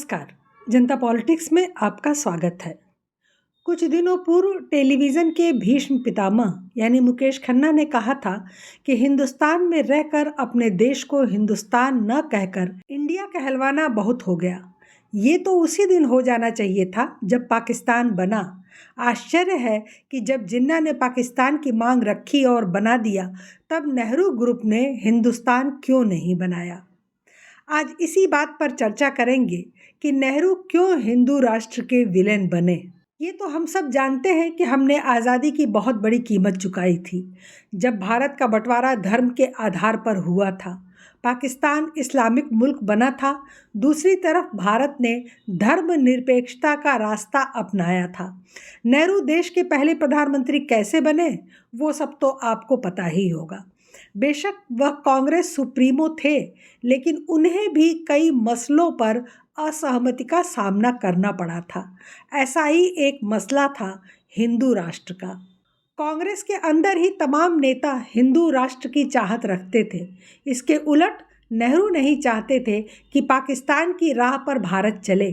नमस्कार। जनता पॉलिटिक्स में आपका स्वागत है। कुछ दिनों पूर्व टेलीविज़न के भीष्म पितामह यानी मुकेश खन्ना ने कहा था कि हिंदुस्तान में रहकर अपने देश को हिंदुस्तान न कहकर इंडिया कहलवाना बहुत हो गया। ये तो उसी दिन हो जाना चाहिए था जब पाकिस्तान बना। आश्चर्य है कि जब जिन्ना ने पाकिस्तान की मांग रखी और बना दिया, तब नेहरू ग्रुप ने हिंदुस्तान क्यों नहीं बनाया। आज इसी बात पर चर्चा करेंगे कि नेहरू क्यों हिंदू राष्ट्र के विलेन बने। ये तो हम सब जानते हैं कि हमने आज़ादी की बहुत बड़ी कीमत चुकाई थी। जब भारत का बंटवारा धर्म के आधार पर हुआ था, पाकिस्तान इस्लामिक मुल्क बना था। दूसरी तरफ भारत ने धर्मनिरपेक्षता का रास्ता अपनाया था। नेहरू देश के पहले प्रधानमंत्री कैसे बने, वो सब तो आपको पता ही होगा। बेशक वह कांग्रेस सुप्रीमो थे, लेकिन उन्हें भी कई मसलों पर असहमति का सामना करना पड़ा था। ऐसा ही एक मसला था हिंदू राष्ट्र का। कांग्रेस के अंदर ही तमाम नेता हिंदू राष्ट्र की चाहत रखते थे। इसके उलट नेहरू नहीं चाहते थे कि पाकिस्तान की राह पर भारत चले।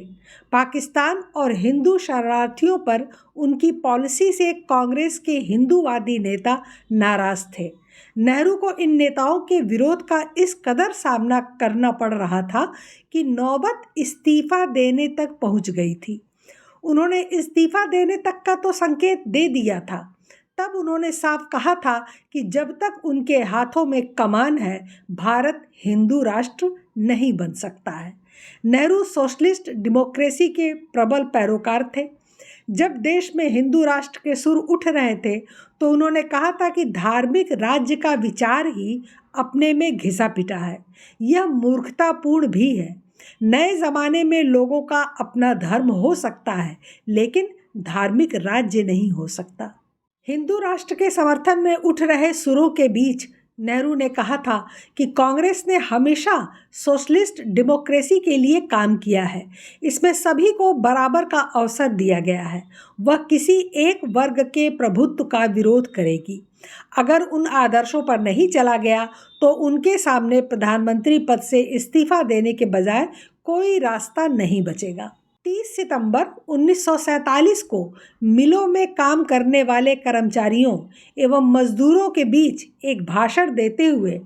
पाकिस्तान और हिंदू शरणार्थियों पर उनकी पॉलिसी से कांग्रेस के हिंदूवादी नेता नाराज थे। नेहरू को इन नेताओं के विरोध का इस कदर सामना करना पड़ रहा था कि नौबत इस्तीफा देने तक पहुंच गई थी। उन्होंने इस्तीफा देने तक का तो संकेत दे दिया था। तब उन्होंने साफ कहा था कि जब तक उनके हाथों में कमान है, भारत हिंदू राष्ट्र नहीं बन सकता है। नेहरू सोशलिस्ट डेमोक्रेसी के प्रबल पैरोकार थे। जब देश में हिंदू राष्ट्र के सुर उठ रहे थे, तो उन्होंने कहा था कि धार्मिक राज्य का विचार ही अपने में घिसा पिटा है। यह मूर्खतापूर्ण भी है। नए ज़माने में लोगों का अपना धर्म हो सकता है, लेकिन धार्मिक राज्य नहीं हो सकता। हिंदू राष्ट्र के समर्थन में उठ रहे सुरों के बीच नेहरू ने कहा था कि कांग्रेस ने हमेशा सोशलिस्ट डेमोक्रेसी के लिए काम किया है। इसमें सभी को बराबर का अवसर दिया गया है। वह किसी एक वर्ग के प्रभुत्व का विरोध करेगी। अगर उन आदर्शों पर नहीं चला गया तो उनके सामने प्रधानमंत्री पद से इस्तीफा देने के बजाय कोई रास्ता नहीं बचेगा। 30 सितंबर 1947 को मिलों में काम करने वाले कर्मचारियों एवं मजदूरों के बीच एक भाषण देते हुए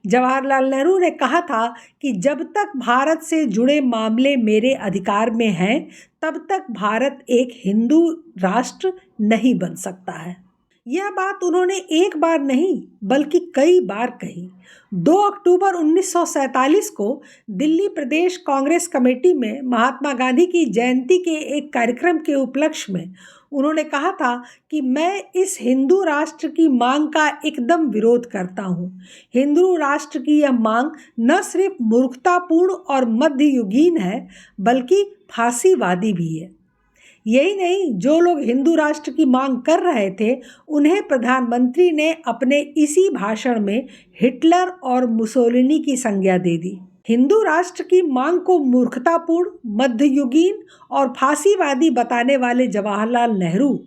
जवाहरलाल नेहरू ने कहा था कि जब तक भारत से जुड़े मामले मेरे अधिकार में हैं, तब तक भारत एक हिंदू राष्ट्र नहीं बन सकता है। यह बात उन्होंने एक बार नहीं बल्कि कई बार कही। 2 अक्टूबर 1947 को दिल्ली प्रदेश कांग्रेस कमेटी में महात्मा गांधी की जयंती के एक कार्यक्रम के उपलक्ष्य में उन्होंने कहा था कि मैं इस हिंदू राष्ट्र की मांग का एकदम विरोध करता हूँ। हिंदू राष्ट्र की यह मांग न सिर्फ मूर्खतापूर्ण और मध्ययुगीन है, बल्कि फांसीवादी भी है। यही नहीं, जो लोग हिंदू राष्ट्र की मांग कर रहे थे, उन्हें प्रधानमंत्री ने अपने इसी भाषण में हिटलर और मुसोलिनी की संज्ञा दे दी। हिंदू राष्ट्र की मांग को मूर्खतापूर्ण, मध्ययुगीन और फांसीवादी बताने वाले जवाहरलाल नेहरू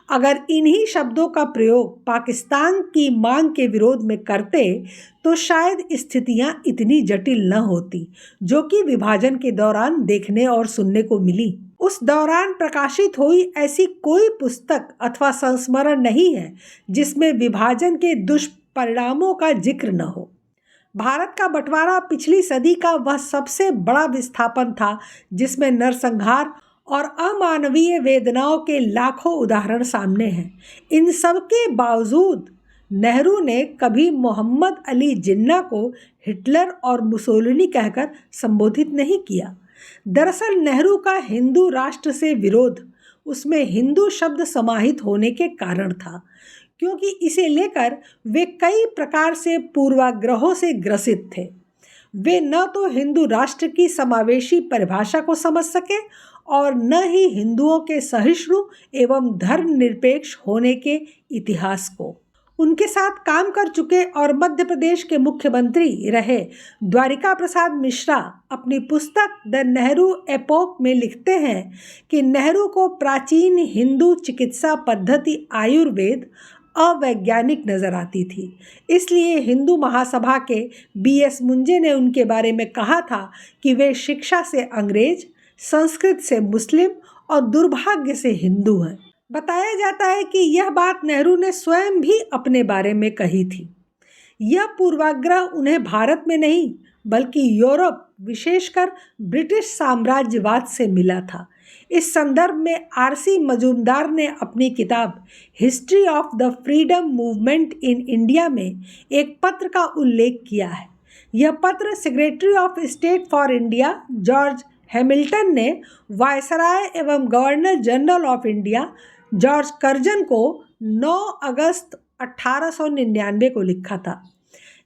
अगर इन्हीं शब्दों का प्रयोग पाकिस्तान की मांग के विरोध में करते, तो शायद स्थितियां इतनी जटिल न होती जो कि विभाजन के दौरान देखने और सुनने को मिली। उस दौरान प्रकाशित हुई ऐसी कोई पुस्तक अथवा संस्मरण नहीं है जिसमें विभाजन के दुष्परिणामों का जिक्र न हो। भारत का बंटवारा पिछली सदी का वह सबसे बड़ा विस्थापन था जिसमें नरसंहार और अमानवीय वेदनाओं के लाखों उदाहरण सामने हैं। इन सब के बावजूद नेहरू ने कभी मोहम्मद अली जिन्ना को हिटलर और मुसोलिनी कहकर संबोधित नहीं किया। दरअसल नेहरू का हिंदू राष्ट्र से विरोध उसमें हिंदू शब्द समाहित होने के कारण था, क्योंकि इसे लेकर वे कई प्रकार से पूर्वाग्रहों से ग्रसित थे। वे न तो हिंदू राष्ट्र की समावेशी परिभाषा को समझ सके और न ही हिंदुओं के सहिष्णु एवं धर्मनिरपेक्ष होने के इतिहास को। उनके साथ काम कर चुके और मध्य प्रदेश के मुख्यमंत्री रहे द्वारिका प्रसाद मिश्रा अपनी पुस्तक द नेहरू एपोक में लिखते हैं कि नेहरू को प्राचीन हिंदू चिकित्सा पद्धति आयुर्वेद अवैज्ञानिक नजर आती थी। इसलिए हिंदू महासभा के BS मुंजे ने उनके बारे में कहा था कि वे शिक्षा से अंग्रेज, संस्कृत से मुस्लिम और दुर्भाग्य से हिंदू हैं। बताया जाता है कि यह बात नेहरू ने स्वयं भी अपने बारे में कही थी। यह पूर्वाग्रह उन्हें भारत में नहीं बल्कि यूरोप, विशेषकर ब्रिटिश साम्राज्यवाद से मिला था। इस संदर्भ में आरसी मजूमदार ने अपनी किताब history of the freedom movement in India में एक पत्र का उल्लेख किया है। यह पत्र secretary of state for India George Hamilton ने वायसराय एवं governor general of India George Curzon को 9 अगस्त 1899 को लिखा था।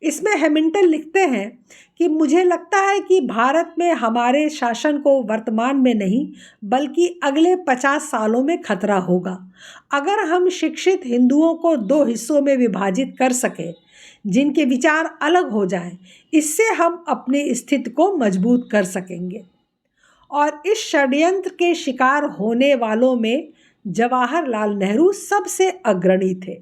इसमें हैमिल्टन लिखते हैं कि मुझे लगता है कि भारत में हमारे शासन को वर्तमान में नहीं बल्कि अगले 50 सालों में खतरा होगा। अगर हम शिक्षित हिंदुओं को 2 हिस्सों में विभाजित कर सकें जिनके विचार अलग हो जाएं, इससे हम अपनी स्थिति को मजबूत कर सकेंगे। और इस षड्यंत्र के शिकार होने वालों में जवाहरलाल नेहरू सबसे अग्रणी थे।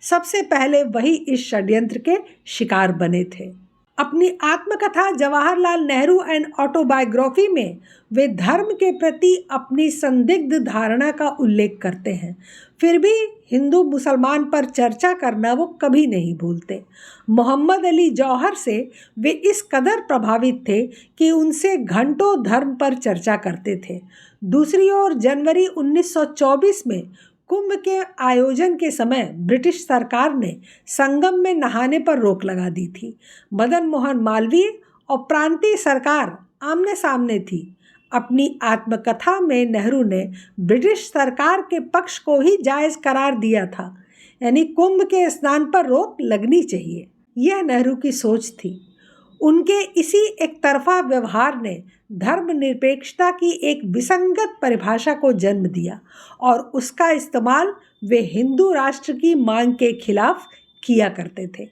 सबसे पहले वही इस षड्यंत्र के शिकार बने थे। अपनी आत्मकथा जवाहरलाल नेहरू एंड ऑटोबायोग्राफी में वे धर्म के प्रति अपनी संदिग्ध धारणा का उल्लेख करते हैं। फिर भी हिंदू मुसलमान पर चर्चा करना वो कभी नहीं भूलते। मोहम्मद अली जौहर से वे इस कदर प्रभावित थे कि उनसे घंटों धर्म पर चर्चा करते थे। दूसरी ओर जनवरी 1924 में कुंभ के आयोजन के समय ब्रिटिश सरकार ने संगम में नहाने पर रोक लगा दी थी। मदन मोहन मालवीय और प्रांतीय सरकार आमने सामने थी। अपनी आत्मकथा में नेहरू ने ब्रिटिश सरकार के पक्ष को ही जायज़ करार दिया था, यानी कुंभ के स्नान पर रोक लगनी चाहिए। यह नेहरू की सोच थी। उनके इसी एक तरफा व्यवहार ने धर्मनिरपेक्षता की एक विसंगत परिभाषा को जन्म दिया और उसका इस्तेमाल वे हिंदू राष्ट्र की मांग के खिलाफ किया करते थे।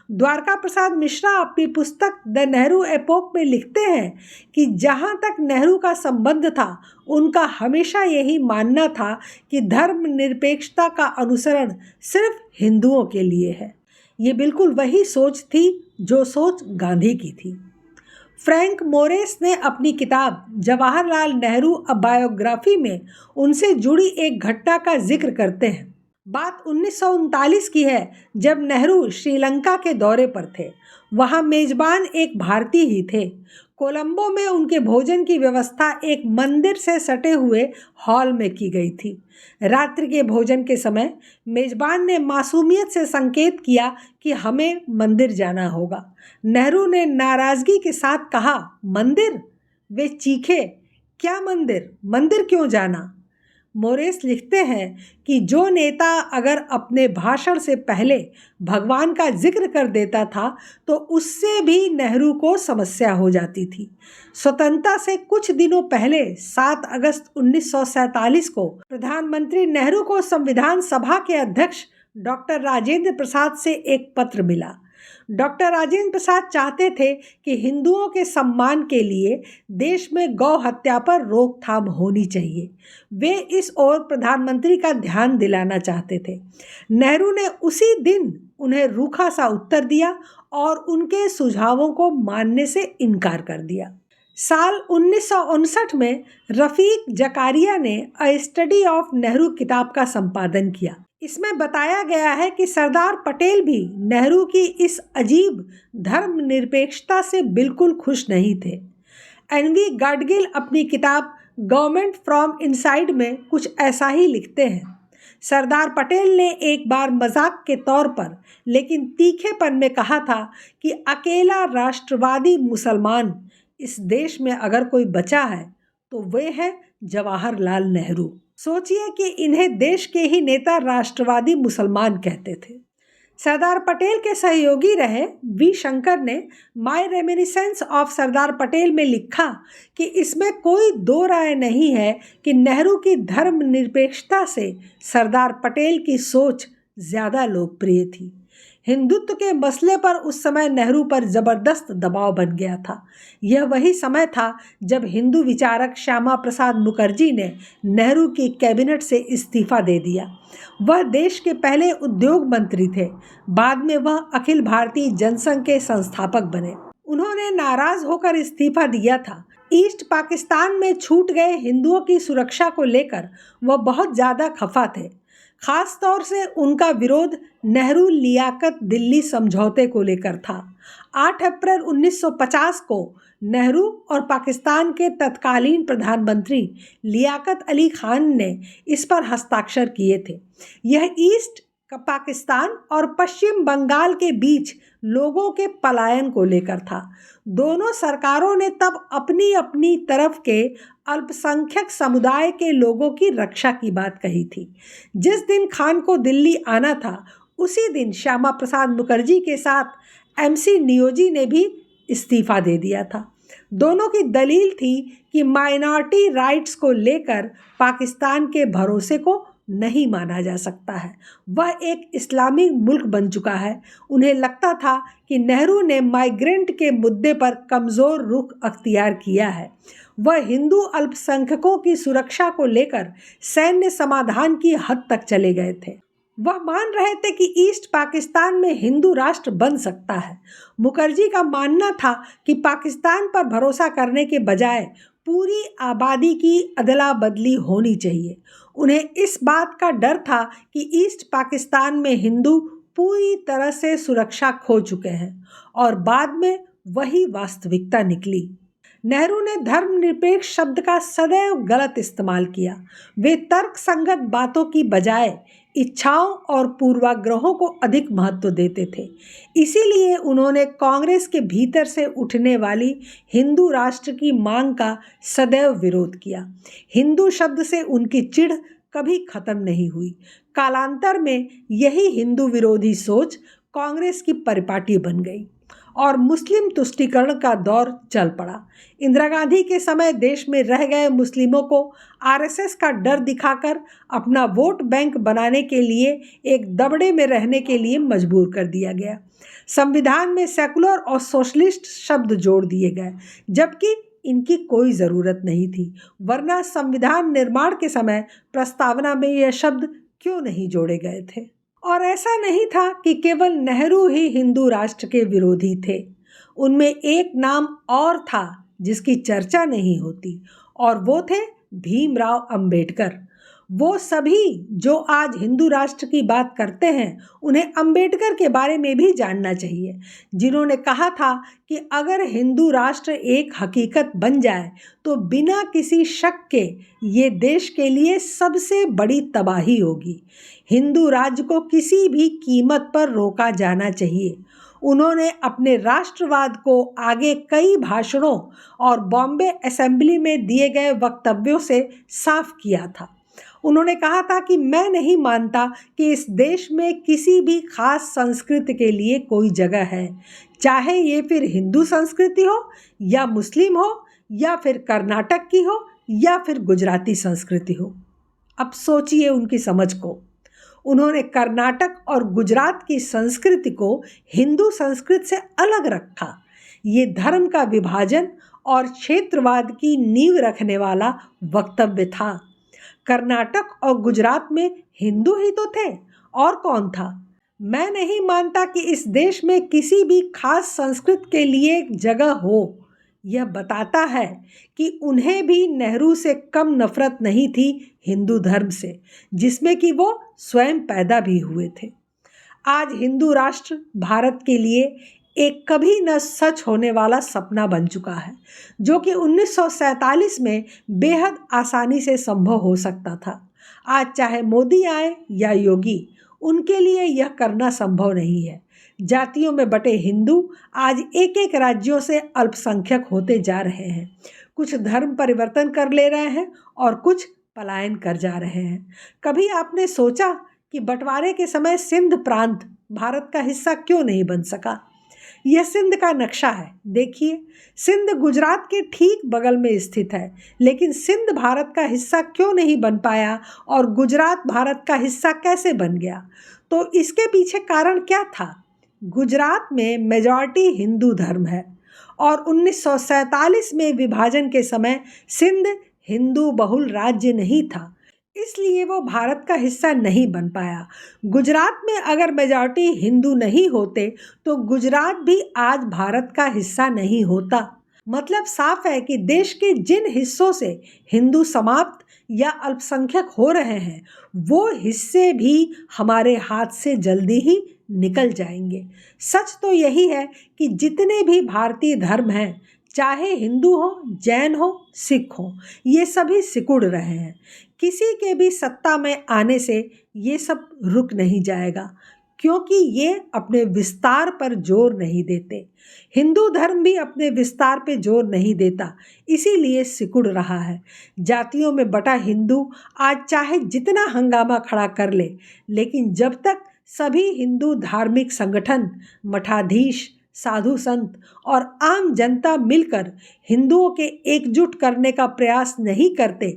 द्वारका प्रसाद मिश्रा अपनी पुस्तक द नेहरू एपोक में लिखते हैं कि जहाँ तक नेहरू का संबंध था, उनका हमेशा यही मानना था कि धर्मनिरपेक्षता का अनुसरण सिर्फ हिंदुओं के लिए है। ये बिल्कुल वही सोच थी जो सोच गांधी की थी। फ्रैंक मोरेस ने अपनी किताब जवाहरलाल नेहरू अ बायोग्राफी में उनसे जुड़ी एक घटना का जिक्र करते हैं। बात 1939 की है, जब नेहरू श्रीलंका के दौरे पर थे। वहाँ मेजबान एक भारतीय ही थे। कोलंबो में उनके भोजन की व्यवस्था एक मंदिर से सटे हुए हॉल में की गई थी। रात्रि के भोजन के समय मेजबान ने मासूमियत से संकेत किया कि हमें मंदिर जाना होगा। नेहरू ने नाराज़गी के साथ कहा, मंदिर? वे चीखे, क्या मंदिर? मंदिर क्यों जाना? मोरेस लिखते हैं कि जो नेता अगर अपने भाषण से पहले भगवान का जिक्र कर देता था तो उससे भी नेहरू को समस्या हो जाती थी। स्वतंत्रता से कुछ दिनों पहले 7 अगस्त 1947 को प्रधानमंत्री नेहरू को संविधान सभा के अध्यक्ष डॉक्टर राजेंद्र प्रसाद से एक पत्र मिला। डॉक्टर राजेंद्र प्रसाद चाहते थे कि हिंदुओं के सम्मान के लिए देश में गौ हत्या पर रोकथाम होनी चाहिए। वे इस ओर प्रधानमंत्री का ध्यान दिलाना चाहते थे। नेहरू ने उसी दिन उन्हें रूखा सा उत्तर दिया और उनके सुझावों को मानने से इनकार कर दिया। साल 1959 में रफ़ीक जकारिया ने अ स्टडी ऑफ नेहरू किताब का संपादन किया। इसमें बताया गया है कि सरदार पटेल भी नेहरू की इस अजीब धर्मनिरपेक्षता से बिल्कुल खुश नहीं थे। एनवी गाडगिल अपनी किताब गवर्नमेंट फ्रॉम इनसाइड में कुछ ऐसा ही लिखते हैं। सरदार पटेल ने एक बार मजाक के तौर पर लेकिन तीखेपन में कहा था कि अकेला राष्ट्रवादी मुसलमान इस देश में अगर कोई बचा है तो वे है जवाहरलाल नेहरू। सोचिए कि इन्हें देश के ही नेता राष्ट्रवादी मुसलमान कहते थे। सरदार पटेल के सहयोगी रहे वी शंकर ने my reminiscence of Sardar Patel में लिखा कि इसमें कोई दो राय नहीं है कि नेहरू की धर्मनिरपेक्षता से सरदार पटेल की सोच ज़्यादा लोकप्रिय थी। हिंदुत्व के मसले पर उस समय नेहरू पर ज़बरदस्त दबाव बन गया था। यह वही समय था जब हिंदू विचारक श्यामा प्रसाद मुखर्जी ने नेहरू की कैबिनेट से इस्तीफ़ा दे दिया। वह देश के पहले उद्योग मंत्री थे। बाद में वह अखिल भारतीय जनसंघ के संस्थापक बने। उन्होंने नाराज़ होकर इस्तीफ़ा दिया था। ईस्ट पाकिस्तान में छूट गए हिंदुओं की सुरक्षा को लेकर वह बहुत ज़्यादा खफा थे। खास तौर से उनका विरोध नेहरू लियाकत दिल्ली समझौते को लेकर था। 8 अप्रैल 1950 को नेहरू और पाकिस्तान के तत्कालीन प्रधानमंत्री लियाकत अली खान ने इस पर हस्ताक्षर किए थे। यह ईस्ट पाकिस्तान और पश्चिम बंगाल के बीच लोगों के पलायन को लेकर था। दोनों सरकारों ने तब अपनी अपनी तरफ के अल्पसंख्यक समुदाय के लोगों की रक्षा की बात कही थी। जिस दिन खान को दिल्ली आना था उसी दिन श्यामा प्रसाद मुखर्जी के साथ एमसी नियोजी ने भी इस्तीफा दे दिया था। दोनों की दलील थी कि माइनॉरिटी राइट्स को लेकर पाकिस्तान के भरोसे को नहीं माना जा सकता है। वह एक इस्लामिक मुल्क बन चुका है। उन्हें लगता था कि नेहरू ने माइग्रेंट के मुद्दे पर कमज़ोर रुख अख्तियार किया है। वह हिंदू अल्पसंख्यकों की सुरक्षा को लेकर सैन्य समाधान की हद तक चले गए थे। वह मान रहे थे कि ईस्ट पाकिस्तान में हिंदू राष्ट्र बन सकता है। मुखर्जी का मानना था कि पाकिस्तान पर भरोसा करने के बजाय पूरी आबादी की अदला बदली होनी चाहिए। उन्हें इस बात का डर था कि ईस्ट पाकिस्तान में हिंदू पूरी तरह से सुरक्षा खो चुके हैं और बाद में वही वास्तविकता निकली। नेहरू ने धर्मनिरपेक्ष शब्द का सदैव गलत इस्तेमाल किया। वे तर्कसंगत बातों की बजाय इच्छाओं और पूर्वाग्रहों को अधिक महत्व देते थे। इसीलिए उन्होंने कांग्रेस के भीतर से उठने वाली हिंदू राष्ट्र की मांग का सदैव विरोध किया। हिंदू शब्द से उनकी चिढ़ कभी खत्म नहीं हुई। कालांतर में यही हिंदू विरोधी सोच कांग्रेस की परिपाटी बन गई और मुस्लिम तुष्टीकरण का दौर चल पड़ा। इंदिरा गांधी के समय देश में रह गए मुस्लिमों को आरएसएस का डर दिखाकर अपना वोट बैंक बनाने के लिए एक दबड़े में रहने के लिए मजबूर कर दिया गया। संविधान में सेकुलर और सोशलिस्ट शब्द जोड़ दिए गए, जबकि इनकी कोई ज़रूरत नहीं थी। वरना संविधान निर्माण के समय प्रस्तावना में यह शब्द क्यों नहीं जोड़े गए थे? और ऐसा नहीं था कि केवल नेहरू ही हिंदू राष्ट्र के विरोधी थे। उनमें एक नाम और था जिसकी चर्चा नहीं होती, और वो थे भीमराव अंबेडकर। वो सभी जो आज हिंदू राष्ट्र की बात करते हैं उन्हें अंबेडकर के बारे में भी जानना चाहिए, जिन्होंने कहा था कि अगर हिंदू राष्ट्र एक हकीकत बन जाए तो बिना किसी शक के ये देश के लिए सबसे बड़ी तबाही होगी। हिंदू राज्य को किसी भी कीमत पर रोका जाना चाहिए। उन्होंने अपने राष्ट्रवाद को आगे कई भाषणों और बॉम्बे असेंबली में दिए गए वक्तव्यों से साफ किया था। उन्होंने कहा था कि मैं नहीं मानता कि इस देश में किसी भी खास संस्कृति के लिए कोई जगह है, चाहे ये फिर हिंदू संस्कृति हो या मुस्लिम हो या फिर कर्नाटक की हो या फिर गुजराती संस्कृति हो। अब सोचिए उनकी समझ को। उन्होंने कर्नाटक और गुजरात की संस्कृति को हिंदू संस्कृति से अलग रखा। ये धर्म का विभाजन और क्षेत्रवाद की नींव रखने वाला वक्तव्य था। कर्नाटक और गुजरात में हिंदू ही तो थे, और कौन था? मैं नहीं मानता कि इस देश में किसी भी खास संस्कृति के लिए जगह हो। यह बताता है कि उन्हें भी नेहरू से कम नफरत नहीं थी हिंदू धर्म से, जिसमें कि वो स्वयं पैदा भी हुए थे। आज हिंदू राष्ट्र भारत के लिए एक कभी न सच होने वाला सपना बन चुका है, जो कि 1947 में बेहद आसानी से संभव हो सकता था। आज चाहे मोदी आए या योगी, उनके लिए यह करना संभव नहीं है। जातियों में बटे हिंदू आज एक एक राज्यों से अल्पसंख्यक होते जा रहे हैं। कुछ धर्म परिवर्तन कर ले रहे हैं और कुछ पलायन कर जा रहे हैं। कभी आपने सोचा कि बंटवारे के समय सिंध प्रांत भारत का हिस्सा क्यों नहीं बन सका? यह सिंध का नक्शा है, देखिए। सिंध गुजरात के ठीक बगल में स्थित है, लेकिन सिंध भारत का हिस्सा क्यों नहीं बन पाया और गुजरात भारत का हिस्सा कैसे बन गया? तो इसके पीछे कारण क्या था? गुजरात में मेजॉरिटी हिंदू धर्म है और 1947 में विभाजन के समय सिंध हिंदू बहुल राज्य नहीं था, इसलिए वो भारत का हिस्सा नहीं बन पाया। गुजरात में अगर मेजॉरिटी हिंदू नहीं होते तो गुजरात भी आज भारत का हिस्सा नहीं होता। मतलब साफ है कि देश के जिन हिस्सों से हिंदू समाप्त या अल्पसंख्यक हो रहे हैं वो हिस्से भी हमारे हाथ से जल्दी ही निकल जाएंगे। सच तो यही है कि जितने भी भारतीय धर्म हैं, चाहे हिंदू हो, जैन हो, सिख हो, ये सभी सिकुड़ रहे हैं। किसी के भी सत्ता में आने से ये सब रुक नहीं जाएगा, क्योंकि ये अपने विस्तार पर जोर नहीं देते। हिंदू धर्म भी अपने विस्तार पे जोर नहीं देता, इसीलिए सिकुड़ रहा है। जातियों में बटा हिंदू आज चाहे जितना हंगामा खड़ा कर ले, लेकिन जब तक सभी हिंदू धार्मिक संगठन, मठाधीश, साधु संत और आम जनता मिलकर हिंदुओं के एकजुट करने का प्रयास नहीं करते,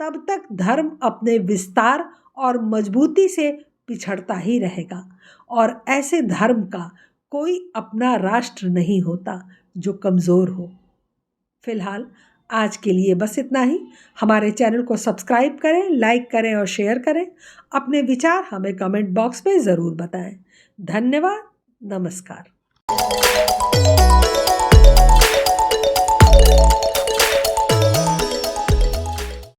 तब तक धर्म अपने विस्तार और मजबूती से पिछड़ता ही रहेगा। और ऐसे धर्म का कोई अपना राष्ट्र नहीं होता जो कमज़ोर हो। फिलहाल आज के लिए बस इतना ही। हमारे चैनल को सब्सक्राइब करें, लाइक करें और शेयर करें। अपने विचार हमें कमेंट बॉक्स में ज़रूर बताएं। धन्यवाद। नमस्कार।